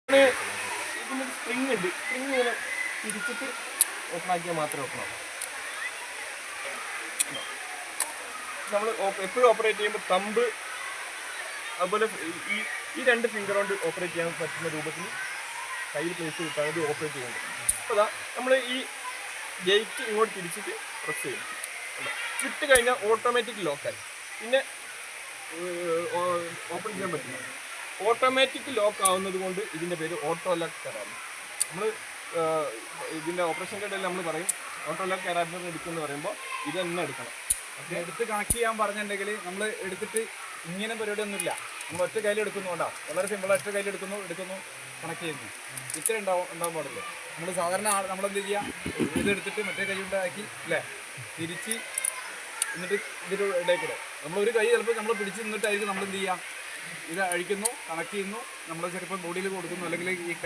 ഇതിനൊരു സ്പ്രിങ് ഉണ്ട്. സ്പ്രിങ് ഇങ്ങനെ തിരിച്ചിട്ട് ഓപ്പൺ ആക്കിയാൽ മാത്രമേ ഓപ്പൺ ആവും. നമ്മൾ എപ്പോഴും ഓപ്പറേറ്റ് ചെയ്യുമ്പോൾ തമ്പ് അതുപോലെ ഈ രണ്ട് ഫിംഗർ കൊണ്ട് ഓപ്പറേറ്റ് ചെയ്യാൻ പറ്റുന്ന രൂപത്തിൽ കയ്യിൽ പ്ലേസ് കിട്ടാൻ ഇത് ഓപ്പറേറ്റ് ചെയ്യുന്നുണ്ട്. അപ്പോൾ അതാ നമ്മൾ ഈ ഗേറ്റ് ഇങ്ങോട്ട് തിരിച്ചിട്ട് പ്രസ് ചെയ്യും. വിട്ട് കഴിഞ്ഞാൽ ഓട്ടോമാറ്റിക് ലോക്കായി. പിന്നെ ഓപ്പൺ ചെയ്യാൻ പറ്റില്ല. ഓട്ടോമാറ്റിക് ലോക്ക് ആവുന്നത് കൊണ്ട് ഇതിൻ്റെ പേര് ഓട്ടോ ലോക്ക് കരാബ്. നമ്മൾ ഇതിൻ്റെ ഓപ്പറേഷൻ ഇടയിൽ നമ്മൾ പറയും ഓട്ടോ ലോക്ക് കരാബിന് എടുക്കുമെന്ന് പറയുമ്പോൾ ഇത് തന്നെ എടുക്കണം. എടുത്ത് കണക്ട് ചെയ്യാൻ പറഞ്ഞിട്ടുണ്ടെങ്കിൽ നമ്മൾ എടുത്തിട്ട് ഇങ്ങനെ പരിപാടിയൊന്നുമില്ല. നമ്മൾ ഒറ്റ കയ്യിൽ എടുക്കുന്നുണ്ടാവും. വളരെ സിമ്പിൾ. ഒറ്റ കയ്യിൽ എടുക്കുന്നു കണക്ട് ചെയ്യുന്നു. ഇത്ര ഉണ്ടാവാൻ പാടില്ല. നമ്മൾ സാധാരണ നമ്മളെന്ത് ചെയ്യുക, ഇതെടുത്തിട്ട് മറ്റേ കൈ ഉണ്ടാക്കി അല്ലേ തിരിച്ച് എന്നിട്ട് ഇതിൻ്റെ ഇടയ്ക്കിടെ നമ്മളൊരു കൈ ചിലപ്പോൾ നമ്മൾ പിടിച്ച് നിന്നിട്ടായിരിക്കും നമ്മൾ എന്ത് ചെയ്യുക, ഇത് അഴിക്കുന്നു, കണക്ട് ചെയ്യുന്നു, നമ്മൾ ചിലപ്പോൾ ബോഡിയിൽ കൊടുക്കുന്നു, അല്ലെങ്കിൽ ഈ